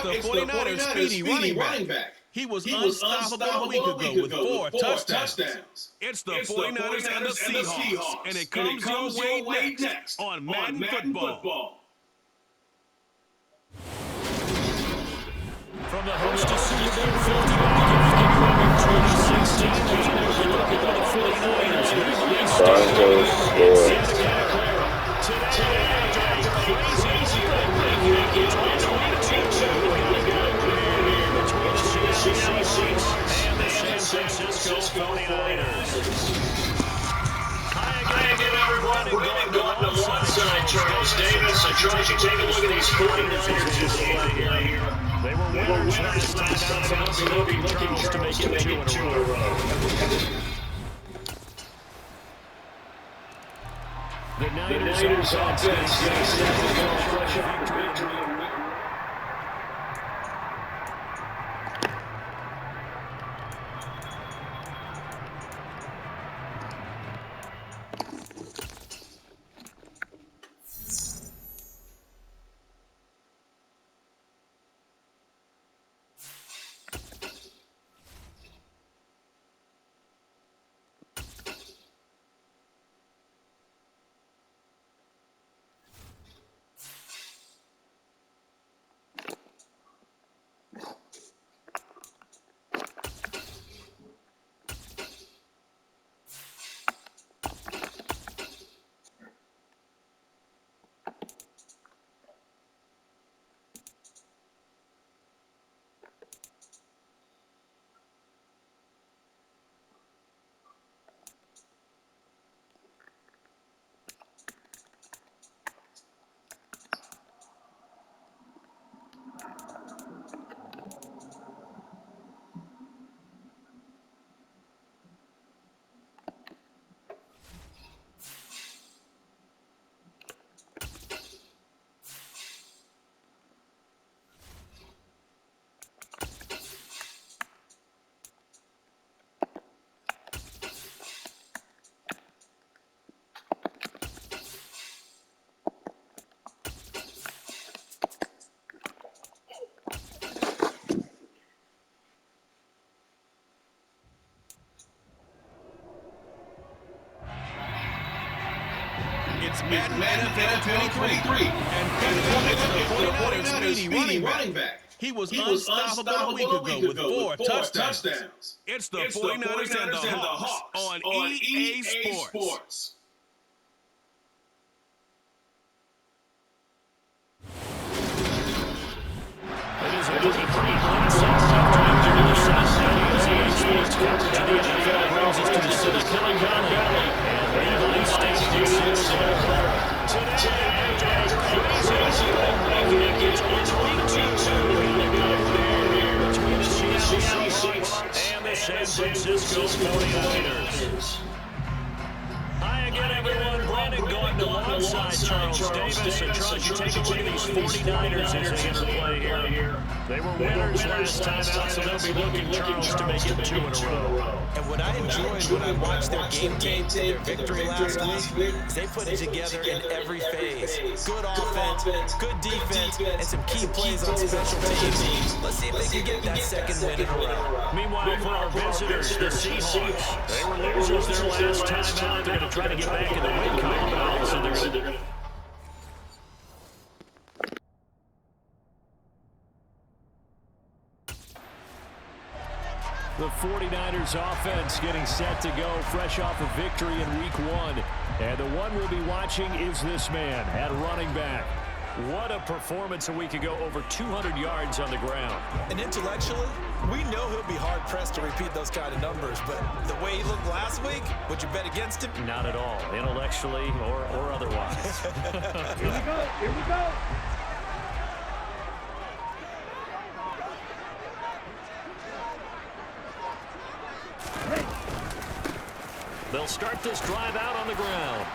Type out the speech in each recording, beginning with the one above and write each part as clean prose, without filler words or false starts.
the 49ers' speedy running back. He was unstoppable a week ago with 4 touchdowns. It's the 49ers and the Seahawks, and it comes your way next on Madden Football. From the host to Super Bowl 2016, there's a look at the 49ers. Broncos score. And the San Francisco 49ers. Hi again, everyone. We're going to go on the one side, Charles Davis. So, Charles, you take a look at these 49ers here. They were winners last time out, so they'll be looking to make it 2 in a row. The Niners offense getting set to go fresh off victory. It's Madden NFL 2023, and the 49ers' speedy running back. He was unstoppable a week ago with 4 touchdowns. It's the 49ers and the Hawks on EA Sports. It is a rookie free onside after the South EA Sports coverage of the NFL brings us to the Silicon Valley. And Cleveland State is today after crazy week. It's week 2 between the Seattle Seahawks and the San Francisco 49ers. Hi again, everyone. Brandon going alongside Charles Davis. And Charles, you take a look at these 49ers as they interplay here. They were winners last time out, so they'll be looking, Charles, to make it 2 in a row. And what I enjoyed when I watched their game tape, their victory last week, is they put it together in every phase. Good offense, good defense, and some key plays on special teams. Let's see if they can get that second win in a row. Meanwhile, for our visitors, the Seahawks, they were losers their last time out. They're going to try to get back in the win column, so they're going to... The 49ers offense getting set to go fresh off a victory in week 1. And the one we'll be watching is this man at running back. What a performance a week ago, over 200 yards on the ground. And intellectually, we know he'll be hard-pressed to repeat those kind of numbers, but the way he looked last week, would you bet against him? Not at all, intellectually or otherwise. Here we go. They'll start this drive out on the ground.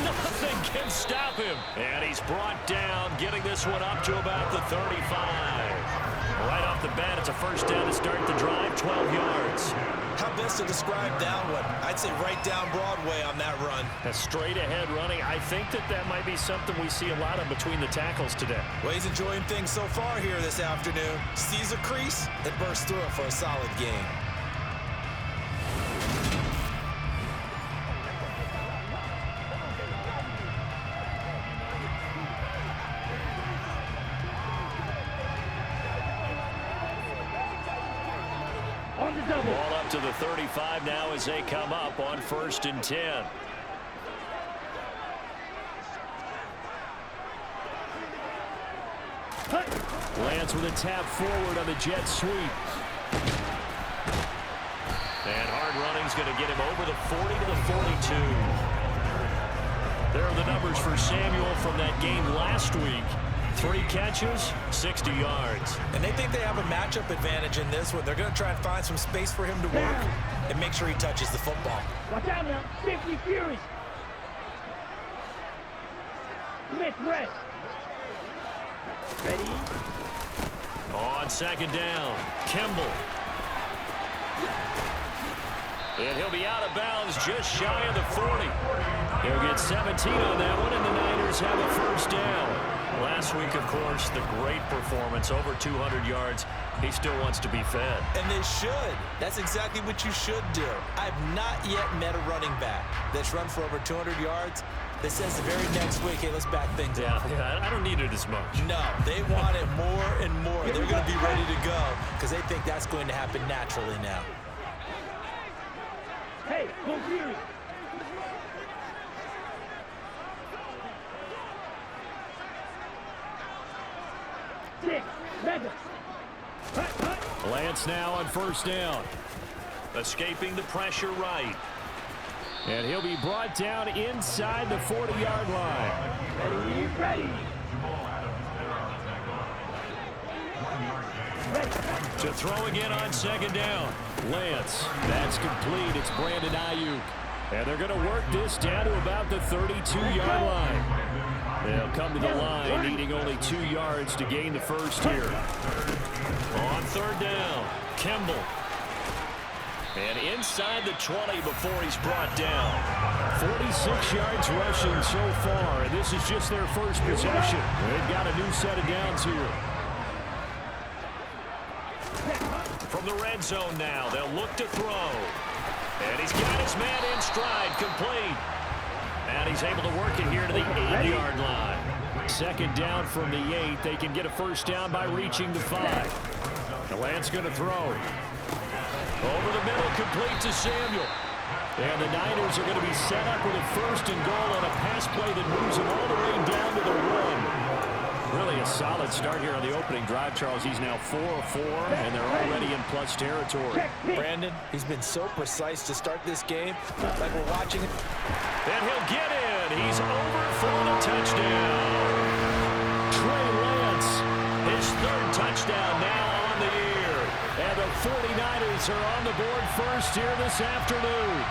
Nothing can stop him. And he's brought down, getting this one up to about the 35. Right off the bat, it's a first down to start the drive, 12 yards. How best to describe that one? I'd say right down Broadway on that run. A straight-ahead running. I think that might be something we see a lot of between the tackles today. Well, he's enjoying things so far here this afternoon. Sees a crease and bursts through it for a solid gain. Ball up to the 35 now as they come up on 1st and 10. Lance with a tap forward on the jet sweep. And hard running's going to get him over the 40 to the 42. There are the numbers for Samuel from that game last week. 3 catches, 60 yards. And they think they have a matchup advantage in this one. They're going to try and find some space for him to work and make sure he touches the football. Watch out now. 50 Fury. Smith, red. Ready? On 2nd down, Kimball. And he'll be out of bounds just shy of the 40. He'll get 17 on that one, and the Niners have a first down. Last week, of course, the great performance, over 200 yards. He still wants to be fed. And they should. That's exactly what you should do. I've not yet met a running back that's run for over 200 yards that says the very next week, hey, let's back things up. Yeah, I don't need it as much. No, they want it more and more. They're going to be ready to go because they think that's going to happen naturally now. Hey, go Fury. Lance now on 1st down. Escaping the pressure right. And he'll be brought down inside the 40-yard line. Ready. To throw again on 2nd down. Lance, that's complete. It's Brandon Ayuk. And they're going to work this down to about the 32-yard line. They'll come to the line, needing only 2 yards to gain the first here. On 3rd down, Kimball. And inside the 20 before he's brought down. 46 yards rushing so far, and this is just their first possession. They've got a new set of downs here. From the red zone now, they'll look to throw. And he's got his man in stride, complete. And he's able to work it here to the 8-yard line. 2nd down from the 8. They can get a first down by reaching the 5. The Lance going to throw. Over the middle, complete to Samuel. And the Niners are going to be set up with a 1st and goal on a pass play that moves them all the way down to the 1. Really a solid start here on the opening drive, Charles. He's now 4 of 4, and they're already in plus territory. Brandon, he's been so precise to start this game, like we're watching it. And he'll get in. He's over for the touchdown. Trey Lance, his 3rd touchdown now on the year. And the 49ers are on the board first here this afternoon.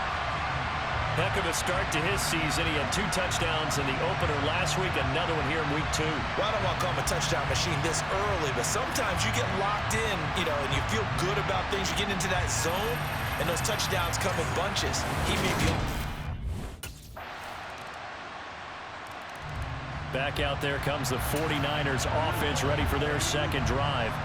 Heck of a start to his season. He had 2 touchdowns in the opener last week, another one here in week 2. Well, I don't want to call him a touchdown machine this early, but sometimes you get locked in, and you feel good about things. You get into that zone, and those touchdowns come in bunches. He may be... Back out there comes the 49ers offense ready for their 2nd drive.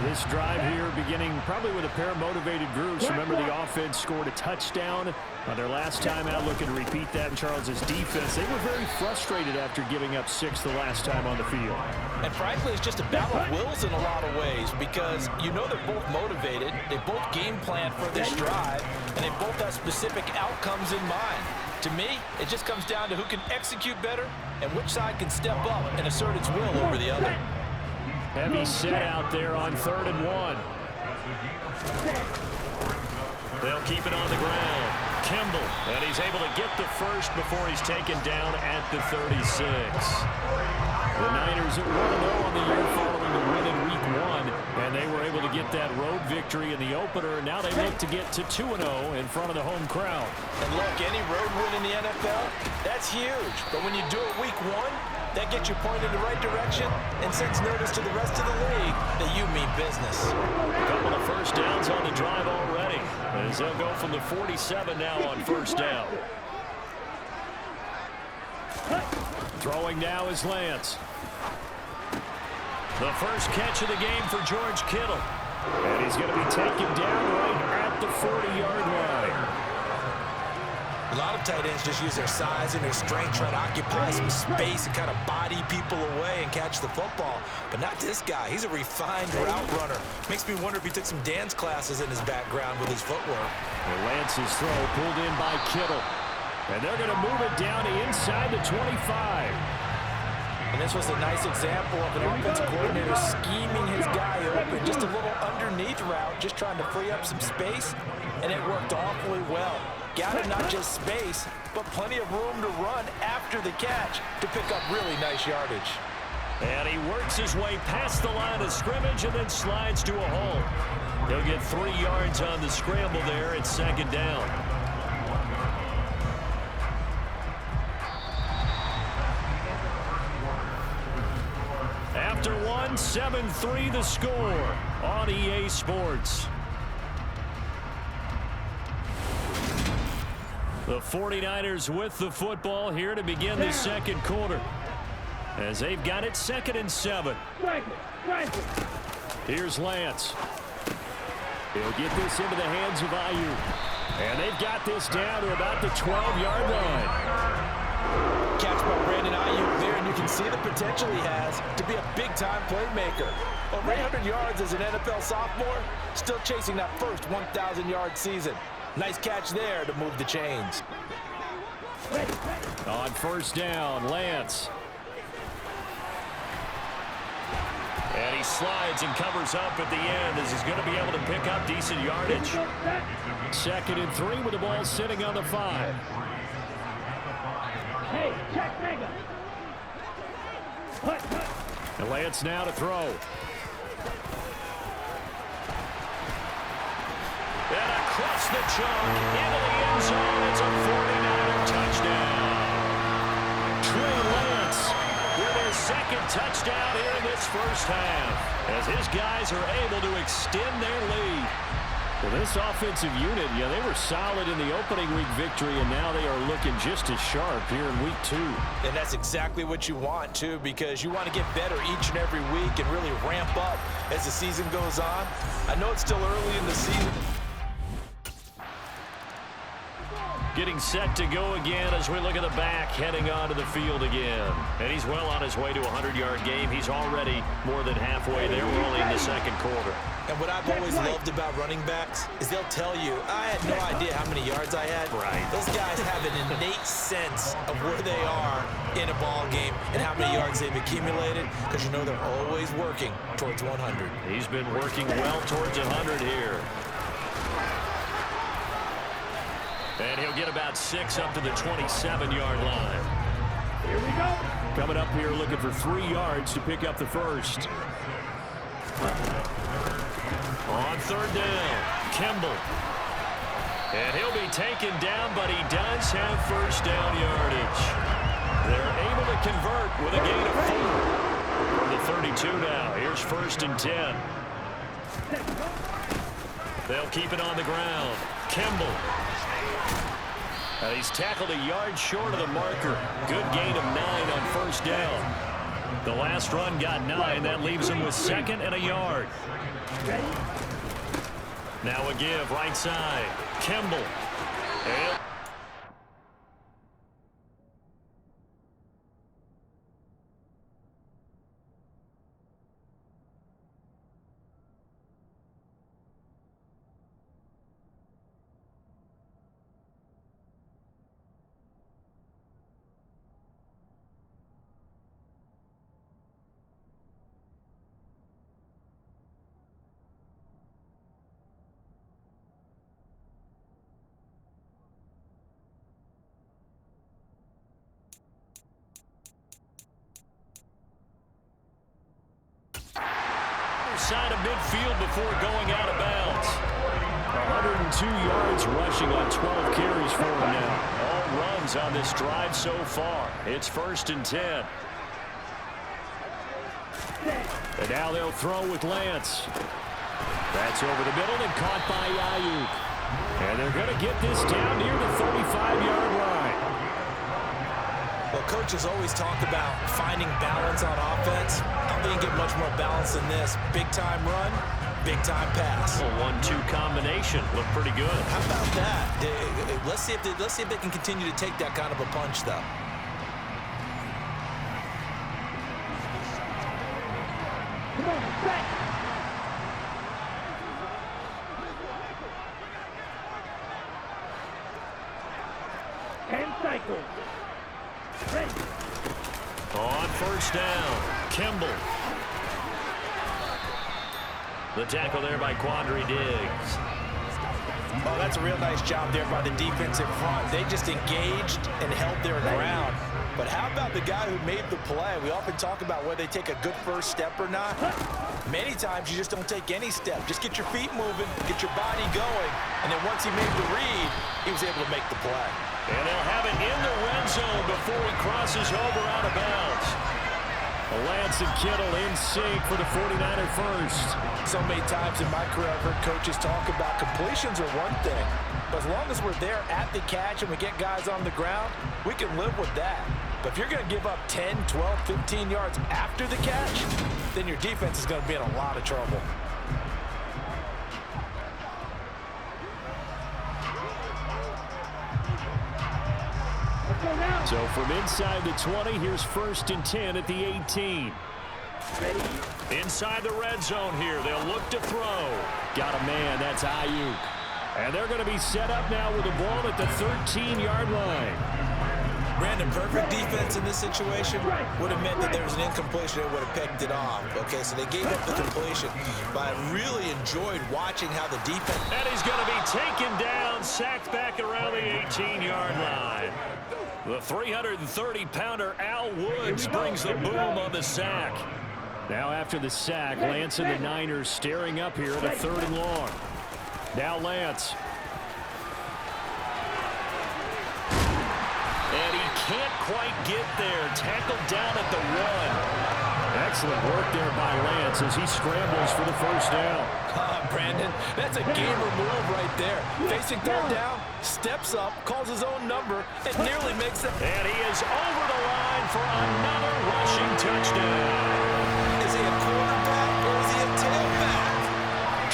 This drive here beginning probably with a pair of motivated groups. Remember, the offense scored a touchdown on their last time out. Looking to repeat that in Charles's defense. They were very frustrated after giving up 6 the last time on the field. And frankly, it's just a battle of wills in a lot of ways because they're both motivated. They both game plan for this drive, and they both have specific outcomes in mind. To me, it just comes down to who can execute better and which side can step up and assert its will over the other. Heavy set out there on 3rd and 1. They'll keep it on the ground. Kimball, and he's able to get the first before he's taken down at the 36. The Niners at 1-0 on the year following the win in week 1, and they were able to get that road victory in the opener. Now they look to get to 2-0 in front of the home crowd. And look, any road win in the NFL, that's huge. But when you do it week 1, That gets you pointed in the right direction and sends notice to the rest of the league that you mean business. A couple of first downs on the drive already, as they'll go from the 47 now on first down. Throwing now is Lance. The first catch of the game for George Kittle. And he's going to be taken down right at the 40-yard line. A lot of tight ends just use their size and their strength, try to occupy some space and kind of body people away and catch the football. But not this guy. He's a refined route runner. Makes me wonder if he took some dance classes in his background with his footwork. And Lance's throw pulled in by Kittle. And they're going to move it down to inside the 25. And this was a nice example of an offensive coordinator scheming his guy open. Just a little underneath route, just trying to free up some space. And it worked awfully well. Got him not just space, but plenty of room to run after the catch to pick up really nice yardage. And he works his way past the line of scrimmage and then slides to a hole. He'll get 3 yards on the scramble there at second down. After one, 7-3 the score on EA Sports. The 49ers with the football here to begin the second quarter, as they've got it 2nd and 7. Here's Lance. He'll get this into the hands of Ayuk. And they've got this down to about the 12-yard line. Catch by Brandon Ayuk there, and you can see the potential he has to be a big-time playmaker. Over 800 yards as an NFL sophomore, still chasing that first 1,000-yard season. Nice catch there to move the chains. On first down, Lance. And he slides and covers up at the end as he's going to be able to pick up decent yardage. 2nd and 3 with the ball sitting on the 5. Hey, check nigga. And Lance now to throw. And across the chunk, into the end zone. It's a 49er touchdown. Trey Lance with his 2nd touchdown here in this first half, as his guys are able to extend their lead. Well, this offensive unit, yeah, they were solid in the opening week victory, and now they are looking just as sharp here in week 2. And that's exactly what you want, too, because you want to get better each and every week and really ramp up as the season goes on. I know it's still early in the season. Getting set to go again as we look at the back, heading onto the field again. And he's well on his way to a 100-yard game. He's already more than halfway there. We're only in the second quarter. And what I've always loved about running backs is they'll tell you, I had no idea how many yards I had. Right. Those guys have an innate sense of where they are in a ball game and how many yards they've accumulated, because you know they're always working towards 100. He's been working well towards 100 here. And he'll get about 6 up to the 27-yard line. Here we go. Coming up here looking for 3 yards to pick up the first. On third down, Kimball. And he'll be taken down, but he does have first down yardage. They're able to convert with a gain of 4. From the 32 now, here's 1st and 10. They'll keep it on the ground. Kimball. He's tackled a yard short of the marker. Good gain of 9 on first down. The last run got 9. That leaves him with 2nd and a yard. Now a give right side. Kimball. And side of midfield before going out of bounds. 102 yards rushing on 12 carries for him now. All runs on this drive so far. It's 1st and 10. And now they'll throw with Lance. That's over the middle and caught by Ayuk. And they're going to get this down near the 35-yard line. Well, coaches always talk about finding balance on offense. I don't think you get much more balance than this. Big-time run, big-time pass. A 1-2 combination. Look pretty good. How about that? Let's see if they can continue to take that kind of a punch, though. Come on, set. And cycle. Ready. On first down, Kimball. The tackle there by Quandre Diggs. Oh, that's a real nice job there by the defensive front. They just engaged and held their ground. But how about the guy who made the play? We often talk about whether they take a good first step or not. Many times you just don't take any step. Just get your feet moving, get your body going, and then once he made the read, he was able to make the play. And they'll have it in the red zone before he crosses over out of bounds. Lance and Kittle in sync for the 49er first. So many times in my career I've heard coaches talk about completions are one thing, but as long as we're there at the catch and we get guys on the ground, we can live with that. But if you're going to give up 10, 12, 15 yards after the catch, then your defense is going to be in a lot of trouble. So from inside the 20, here's 1st and 10 at the 18. Ready. Inside the red zone here, they'll look to throw. Got a man, that's Ayuk. And they're going to be set up now with the ball at the 13-yard line. Brandon, perfect defense in this situation would have meant that there was an incompletion that would have picked it off. Okay, so they gave up the completion, but I really enjoyed watching how the defense... And he's going to be taken down, sacked back around the 18-yard line. The 330-pounder Al Woods brings the boom on the sack. Now after the sack, Lance and the Niners staring up here at a 3rd and long. Now Lance. And he can't quite get there. Tackled down at the 1. Excellent work there by Lance as he scrambles for the first down. Brandon, that's a gamer move right there. Facing 3rd down, steps up, calls his own number, and nearly makes it. And he is over the line for another rushing touchdown. Is he a quarterback or is he a tailback?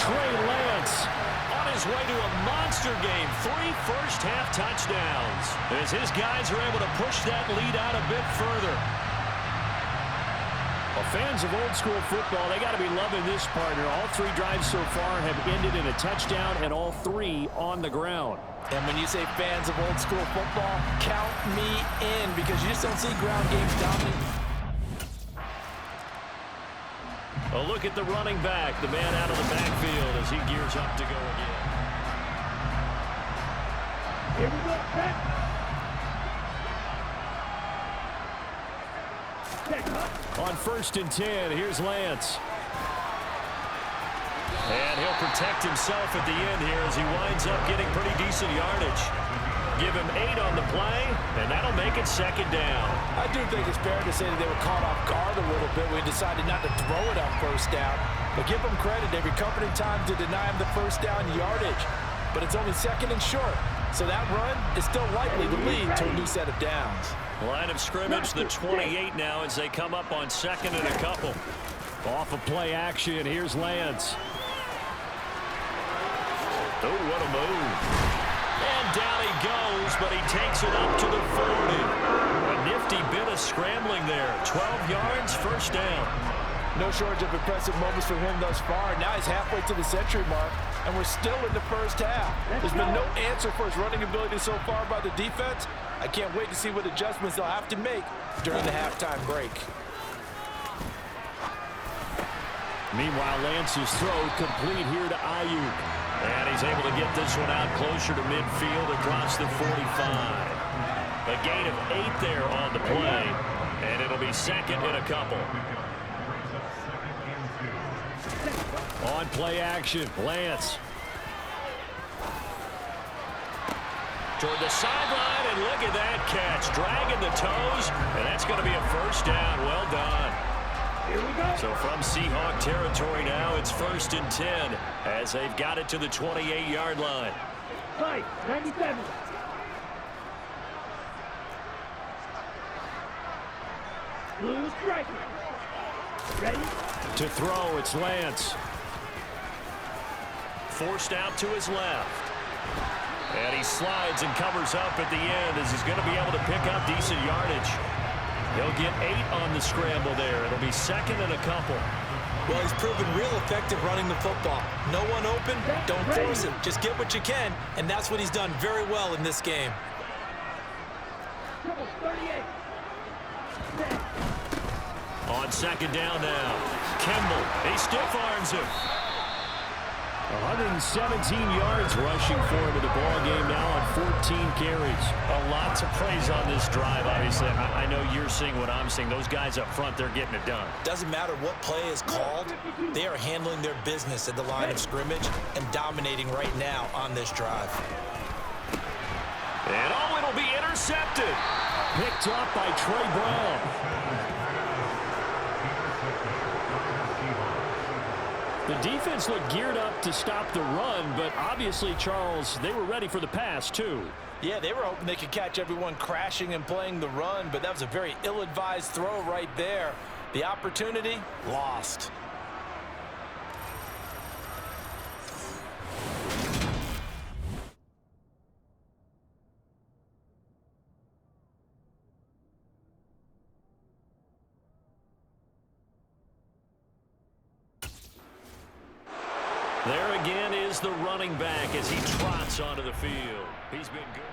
Trey Lance on his way to a monster game. 3 first-half touchdowns as his guys are able to push that lead out a bit further. Well, fans of old-school football, they got to be loving this partner. All 3 drives so far have ended in a touchdown, and all 3 on the ground. And when you say fans of old-school football, count me in, because you just don't see ground games dominate. A look at the running back, the man out of the backfield as he gears up to go again. Here we go, set. On 1st and 10, here's Lance. And he'll protect himself at the end here as he winds up getting pretty decent yardage. Give him 8 on the play, and that'll make it 2nd down. I do think it's fair to say that they were caught off guard a little bit when he decided not to throw it on 1st down. But give them credit, they recovered in time to deny him the 1st down yardage. But it's only 2nd and short, so that run is still likely to lead to a new set of downs. Line of scrimmage, the 28 now as they come up on 2nd and a couple. Off of play action, here's Lance. Oh, what a move. And down he goes, but he takes it up to the 40. A nifty bit of scrambling there. 12 yards, 1st down. No shortage of impressive moments for him thus far. Now he's halfway to the century mark, and we're still in the 1st half. There's been no answer for his running ability so far by the defense. I can't wait to see what adjustments they'll have to make during the halftime break. Meanwhile, Lance's throw complete here to Ayuk. And he's able to get this one out closer to midfield across the 45. A gain of 8 there on the play. And it'll be 2nd and a couple. On play action, Lance. Toward the sideline, and look at that catch. Dragging the toes, and that's going to be a 1st down. Well done. Here we go. So from Seahawk territory now, it's 1st and 10 as they've got it to the 28-yard line. Fight, 97. Blue striker. Ready? To throw, it's Lance. Forced out to his left. And he slides and covers up at the end as he's going to be able to pick up decent yardage. He'll get 8 on the scramble there. It'll be 2nd and a couple. Well, he's proven real effective running the football. No one open, don't force him. Just get what you can, and that's what he's done very well in this game. 38. On 2nd down now, Kimball, he stiff arms him. 117 yards rushing for him in the ball game now on 14 carries. A lot to praise on this drive, obviously. I know you're seeing what I'm seeing. Those guys up front, they're getting it done. Doesn't matter what play is called, they are handling their business at the line of scrimmage and dominating right now on this drive. And it'll be intercepted. Picked up by Trey Brown. The defense looked geared up to stop the run, but obviously, Charles, they were ready for the pass, too. Yeah, they were hoping they could catch everyone crashing and playing the run, but that was a very ill-advised throw right there. The opportunity, lost. There again is the running back as he trots onto the field. He's been good.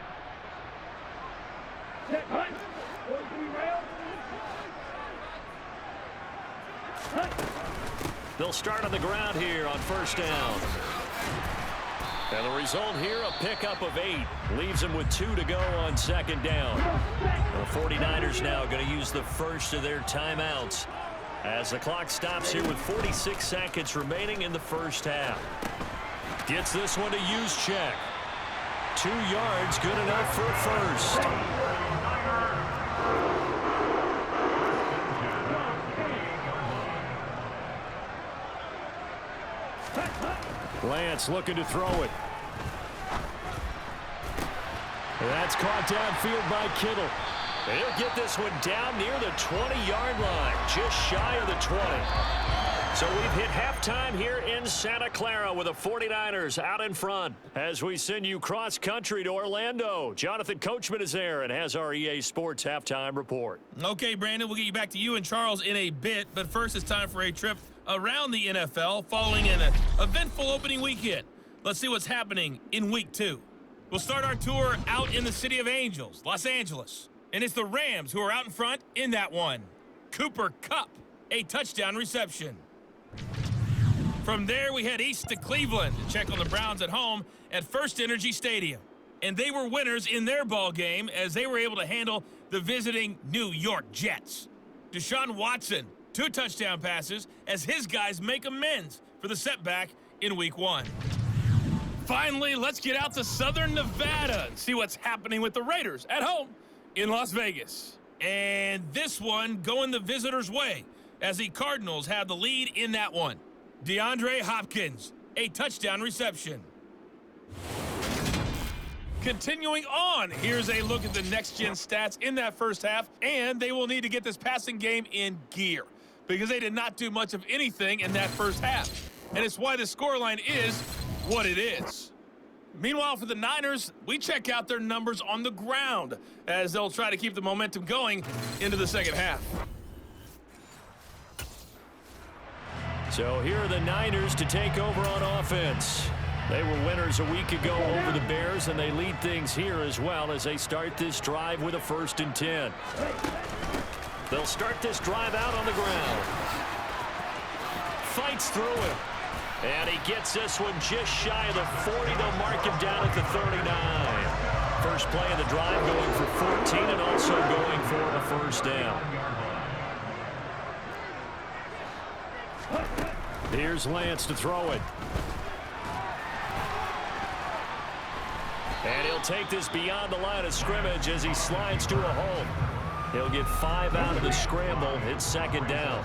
Set hunt. 43 rail. Hunt. They'll start on the ground here on 1st down. And the result here, a pickup of 8. Leaves them with 2 to go on 2nd down. The 49ers now going to use the first of their timeouts as the clock stops here with 46 seconds remaining in the first half. Gets this one to use check. 2 yards, good enough for a first. Lance looking to throw it. That's caught downfield by Kittle. He'll get this one down near the 20-yard line, just shy of the 20. So we've hit halftime here in Santa Clara with the 49ers out in front as we send you cross-country to Orlando. Jonathan Coachman is there and has our EA Sports halftime report. Okay, Brandon, we'll get you back to you and Charles in a bit, but first it's time for a trip around the NFL following an eventful opening weekend. Let's see what's happening in Week 2. We'll start our tour out in the City of Angels, Los Angeles. And it's the Rams who are out in front in that one. Cooper Kupp, a touchdown reception. From there, we head east to Cleveland to check on the Browns at home at First Energy Stadium. And they were winners in their ball game as they were able to handle the visiting New York Jets. Deshaun Watson, 2 touchdown passes as his guys make amends for the setback in Week 1. Finally, let's get out to Southern Nevada and see what's happening with the Raiders at home in Las Vegas. And this one going the visitors' way as the Cardinals have the lead in that one. DeAndre Hopkins, a touchdown reception. Continuing on, here's a look at the next-gen stats in that first half, and they will need to get this passing game in gear because they did not do much of anything in that first half. And it's why the scoreline is what it is. Meanwhile, for the Niners, we check out their numbers on the ground as they'll try to keep the momentum going into the second half. So here are the Niners to take over on offense. They were winners a week ago over the Bears, and they lead things here as well as they start this drive with a 1st and 10. They'll start this drive out on the ground. Fights through it. And he gets this one just shy of the 40. They'll mark him down at the 39. First play of the drive going for 14 and also going for a 1st down. Here's Lance to throw it. And he'll take this beyond the line of scrimmage as he slides to a hole. He'll get 5 out of the scramble. It's 2nd down.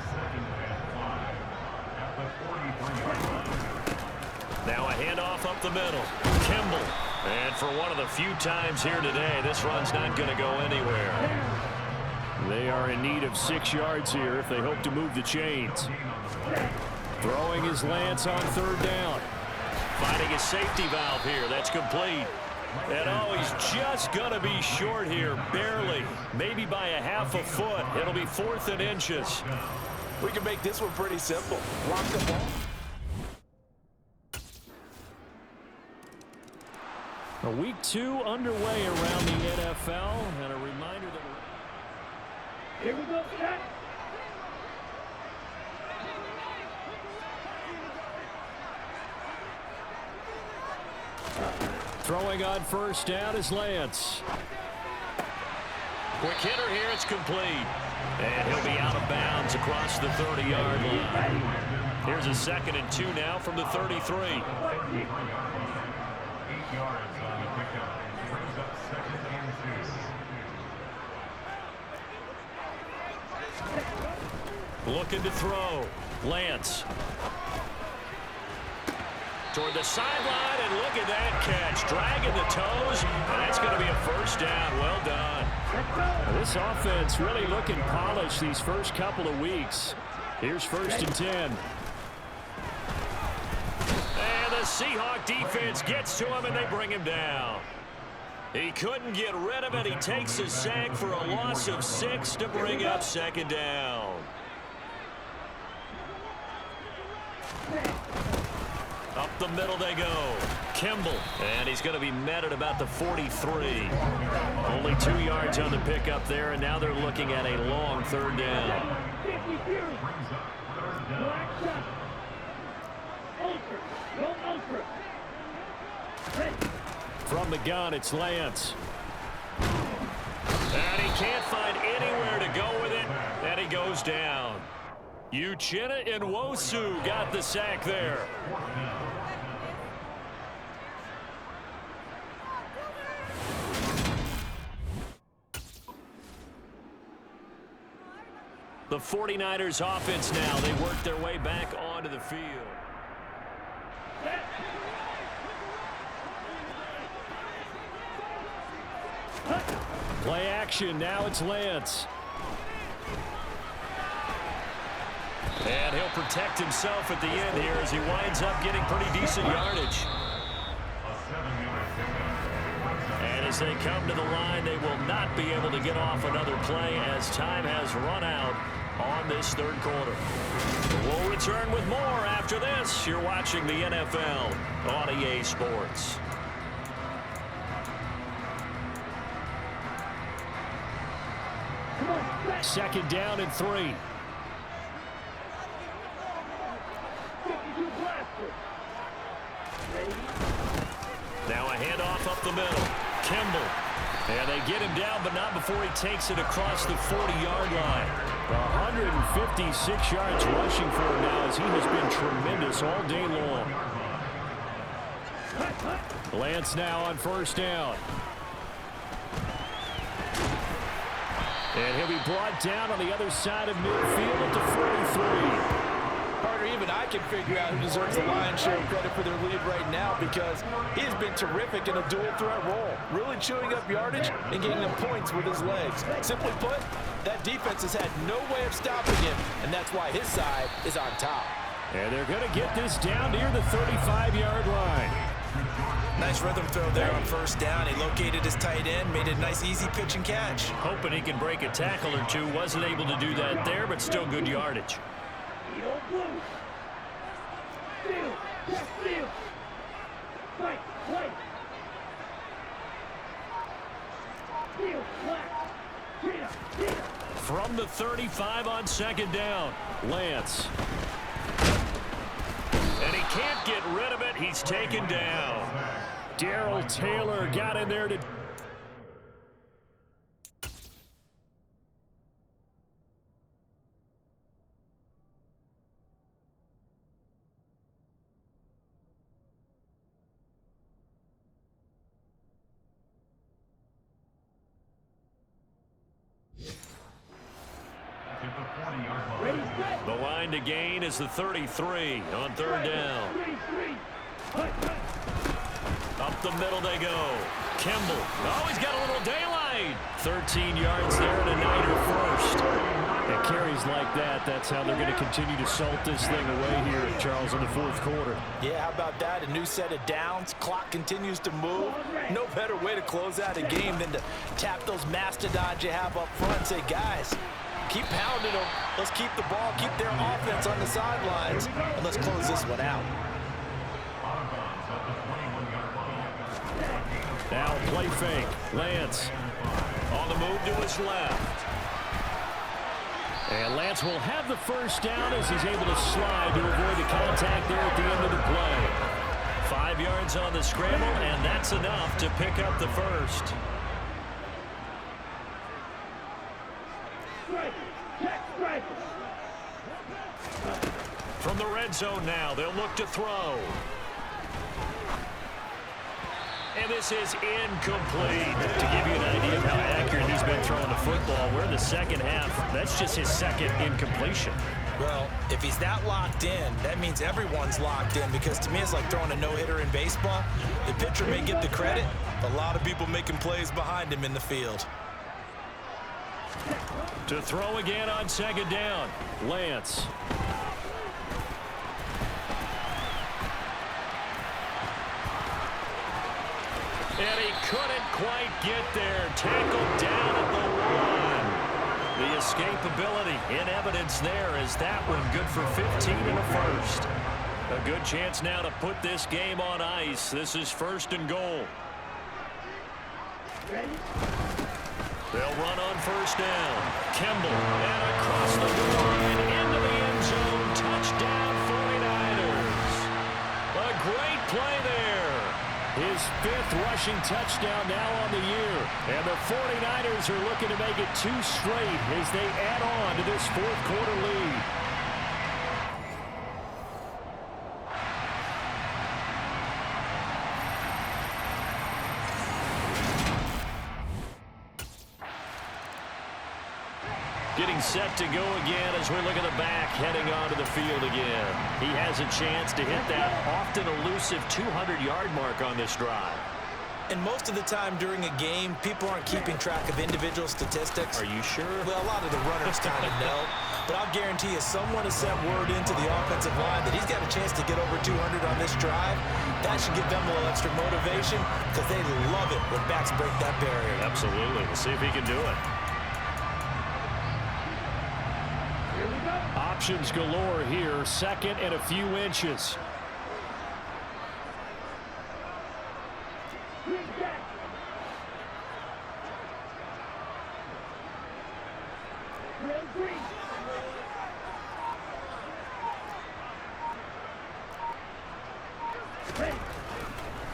Now a handoff up the middle. Kimball. And for one of the few times here today, this run's not going to go anywhere. They are in need of 6 yards here if they hope to move the chains. Throwing his Lance on 3rd down. Finding a safety valve here. That's complete. And oh, he's just going to be short here, barely. Maybe by a half a foot. It'll be 4th and inches. We can make this one pretty simple. Lock the ball. Week 2 underway around the NFL, and a reminder that Here we go, set. throwing on 1st down is Lance. Quick hitter here, it's complete. And he'll be out of bounds across the 30-yard line. Here's a 2nd and 2 now from the 33. Looking to throw. Lance. Toward the sideline, and look at that catch. Dragging the toes, and that's going to be a 1st down. Well done. This offense really looking polished these first couple of weeks. Here's 1st and 10. And the Seahawk defense gets to him, and they bring him down. He couldn't get rid of it. He takes a sack for a loss of 6 to bring up 2nd down. Up the middle they go. Kimball. And he's going to be met at about the 43. Only 2 yards on the pickup there, and now they're looking at a long 3rd down. From the gun, it's Lance. And he can't find anywhere to go with it, and he goes down. Uchenna Nwosu got the sack there. The 49ers offense now. They work their way back onto the field. Play action. Now it's Lance. And he'll protect himself at the end here as he winds up getting pretty decent yardage. And as they come to the line, they will not be able to get off another play as time has run out on this 3rd quarter. We'll return with more after this. You're watching the NFL on EA Sports. Second down and 3. Now a handoff up the middle. Kimball. And they get him down, but not before he takes it across the 40-yard line. 156 yards rushing for him now as he has been tremendous all day long. Lance now on 1st down. And he'll be brought down on the other side of midfield at the 43. Carter, even I can figure out who deserves the lion's share of credit for their lead right now because he has been terrific in a dual threat role, really chewing up yardage and getting them points with his legs. Simply put, that defense has had no way of stopping him, and that's why his side is on top. And they're going to get this down near the 35-yard line. Nice rhythm throw there on 1st down. He located his tight end, made a nice easy pitch and catch. Hoping he can break a tackle or two. Wasn't able to do that there, but still good yardage. From the 35 on 2nd down, Lance. And he can't get rid of it. He's taken down. Darrell Taylor got in there to... Ready, The line to gain is the 33 on third down. Up the middle they go. Kimball. Oh, he's got a little daylight. 13 yards there and a Niner first. And carries like that, that's how they're going to continue to salt this thing away here, Charles, in the fourth quarter. Yeah, how about that? A new set of downs. Clock continues to move. No better way to close out a game than to tap those mastodons you have up front and say, guys, keep pounding them. Let's keep the ball, keep their offense on the sidelines, and let's close this one out. Now play fake. Lance on the move to his left. And Lance will have the first down as he's able to slide to avoid the contact there at the end of the play. 5 yards on the scramble, and that's enough to pick up the first. From the red zone now, they'll look to throw. And this is incomplete. To give you an idea of how accurate he's been throwing the football, we're in the second half. That's just his second incompletion. Well, if he's that locked in, that means everyone's locked in, because to me it's like throwing a no-hitter in baseball. The pitcher may get the credit, a lot of people making plays behind him in the field. To throw again on second down, Lance. And he couldn't quite get there. Tackled down at the 1. The escapability in evidence there as that one good for 15 and a first. A good chance now to put this game on ice. This is first and goal. They'll run on first down. Kimball and across the line into the end zone. Touchdown 49ers. A great play there. His 5th rushing touchdown now on the year. And the 49ers are looking to make it 2 straight as they add on to this fourth quarter lead. Getting set to go again as we look at the back heading onto the field again. He has a chance to hit that often elusive 200-yard mark on this drive. And most of the time during a game, people aren't keeping track of individual statistics. Are you sure? Well, a lot of the runners kind of know. But I'll guarantee you, someone has sent word into the offensive line that he's got a chance to get over 200 on this drive. That should give them a little extra motivation, because they love it when backs break that barrier. Absolutely. We'll see if he can do it. Options galore here. Second and a few inches.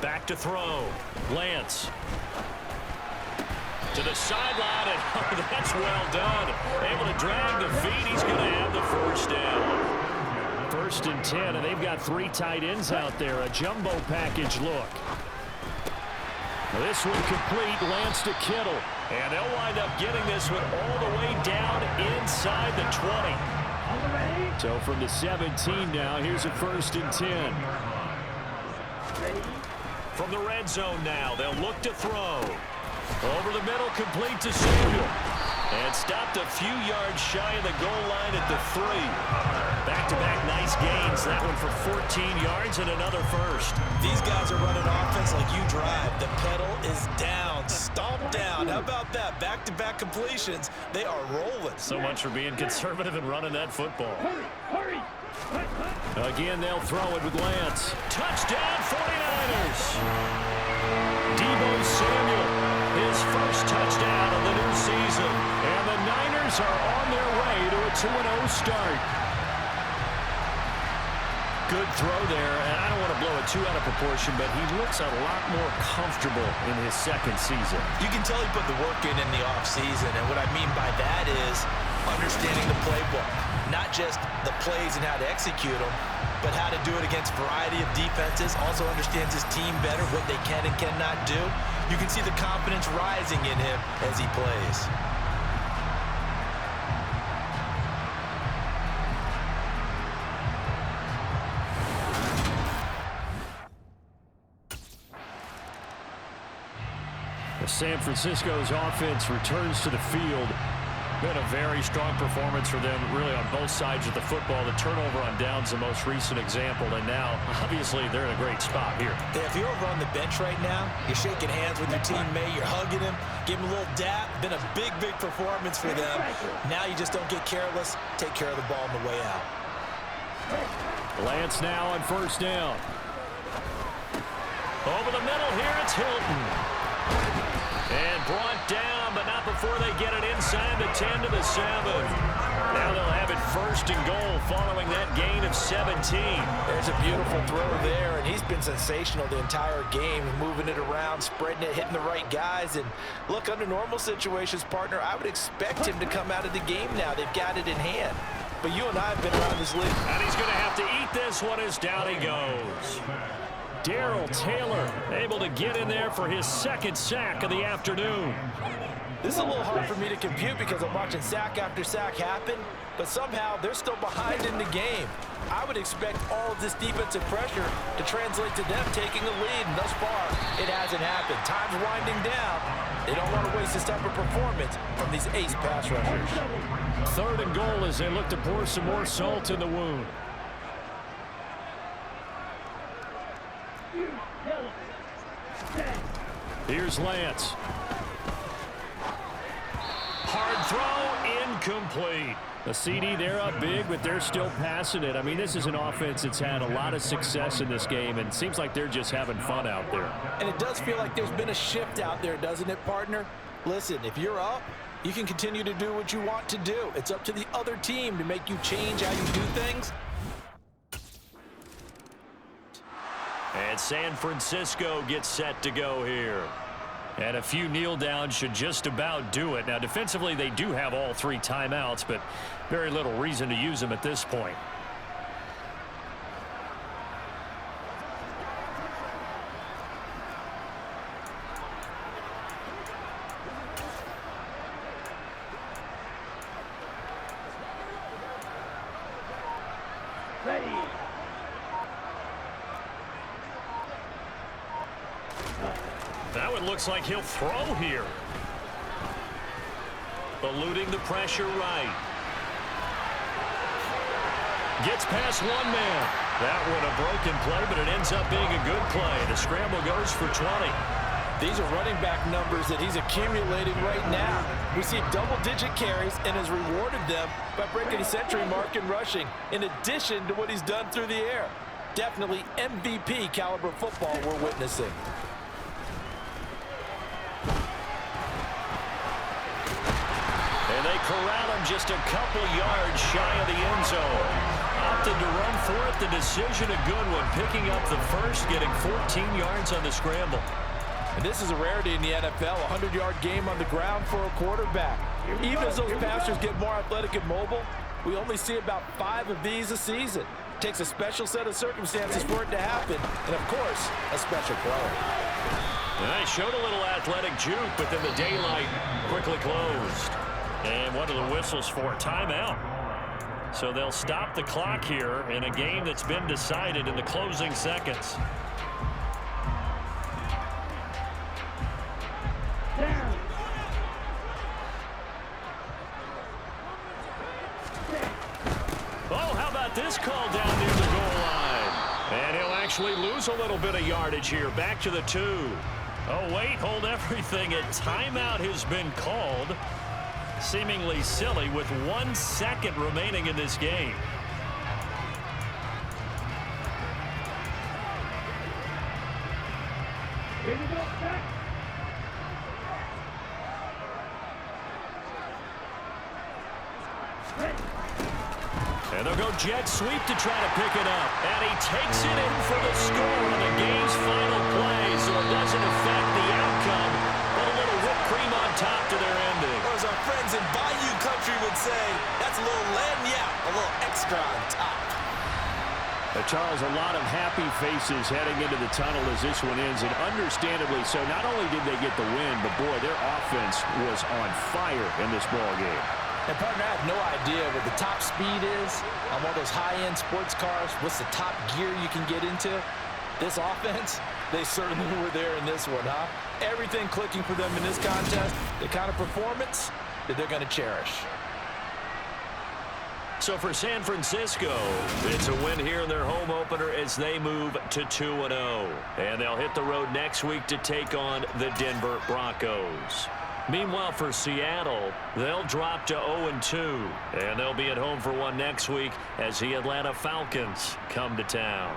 Back to throw. Lance. To the sideline, and oh, that's well done. Able to drag the feet. He's going to have the first down. 1st and 10, and they've got 3 tight ends out there. A jumbo package look. This one complete. Lance to Kittle. And they'll wind up getting this one all the way down inside the 20. So from the 17 now, here's a 1st and 10. From the red zone now, they'll look to throw. Over the middle, complete to Samuel. And stopped a few yards shy of the goal line at the 3. Back-to-back nice gains. That one for 14 yards and another first. These guys are running offense like you drive. The pedal is down, stomped down. How about that? Back-to-back completions. They are rolling. So much for being conservative and running that football. Hurry! Again, they'll throw it with Lance. Touchdown, 49ers! Deebo Samuel, his first touchdown of the new season. And the Niners are on their way to a 2-0 start. Good throw there, and I don't want to blow it too out of proportion, but he looks a lot more comfortable in his second season. You can tell he put the work in the offseason, and what I mean by that is understanding the playbook. Not just the plays and how to execute them, but how to do it against a variety of defenses. Also understands his team better, what they can and cannot do. You can see the confidence rising in him as he plays. San Francisco's offense returns to the field. Been a very strong performance for them, really, on both sides of the football. The turnover on downs, the most recent example, and now, obviously, they're in a great spot here. Yeah, if you're over on the bench right now, you're shaking hands with your teammate, you're hugging him, give him a little dap. Been a big, big performance for them. Now you just don't get careless. Take care of the ball on the way out. Lance now on first down. Over the middle here, it's Hilton. And brought down, but not before they get it inside the 10 to the 7. Now they'll have it first and goal following that gain of 17. There's a beautiful throw there, and he's been sensational the entire game, moving it around, spreading it, hitting the right guys. And look, under normal situations, partner, I would expect him to come out of the game now. They've got it in hand. But you and I have been around this league. And he's going to have to eat this one as down he goes. Darrell Taylor able to get in there for his second sack of the afternoon. This is a little hard for me to compute because I'm watching sack after sack happen, but somehow they're still behind in the game. I would expect all of this defensive pressure to translate to them taking a lead, and thus far, it hasn't happened. Time's winding down. They don't want to waste this type of performance from these ace pass rushers. Third and goal as they look to pour some more salt in the wound. Here's Lance. Hard throw, incomplete. The CD, they're up big, but they're still passing it. I mean, this is an offense that's had a lot of success in this game, and it seems like they're just having fun out there. And it does feel like there's been a shift out there, doesn't it, partner? Listen, if you're up, you can continue to do what you want to do. It's up to the other team to make you change how you do things. And San Francisco gets set to go here. And a few kneel downs should just about do it. Now, defensively, they do have all 3 timeouts, but very little reason to use them at this point. Ready. Now it looks like he'll throw here. Eluding the pressure right. Gets past one man. That one a broken play, but it ends up being a good play. The scramble goes for 20. These are running back numbers that he's accumulating right now. We see double-digit carries and has rewarded them by breaking the century mark in rushing, in addition to what he's done through the air. Definitely MVP caliber football we're witnessing. And they corral him just a couple yards shy of the end zone. Opted to run for it. The decision a good one. Picking up the first, getting 14 yards on the scramble. And this is a rarity in the NFL, a 100-yard game on the ground for a quarterback. Even as those passers get more athletic and mobile, we only see about 5 of these a season. It takes a special set of circumstances for it to happen, and of course, a special player. They showed a little athletic juke, but then the daylight quickly closed. And what are the whistles for? Timeout. So they'll stop the clock here in a game that's been decided in the closing seconds. Oh, how about this call down near the goal line? And he'll actually lose a little bit of yardage here. Back to the 2. Oh, wait, hold everything. A timeout has been called. Seemingly silly with 1 second remaining in this game. Here we go, back. And they'll go jet sweep to try to pick it up. And he takes it in for the score on the game's final play, so it doesn't affect the outcome, but a little whipped cream on top to their ending. Or as our friends in Bayou Country would say, that's a little lagniappe, a little extra on top. Charles, a lot of happy faces heading into the tunnel as this one ends, and understandably so. Not only did they get the win, but boy, their offense was on fire in this ball game. And partner, I have no idea what the top speed is on one of those high-end sports cars. What's the top gear you can get into? This offense, they certainly were there in this one, huh? Everything clicking for them in this contest, the kind of performance that they're going to cherish. So for San Francisco, it's a win here in their home opener as they move to 2-0. And they'll hit the road next week to take on the Denver Broncos. Meanwhile, for Seattle, they'll drop to 0-2. And they'll be at home for one next week as the Atlanta Falcons come to town.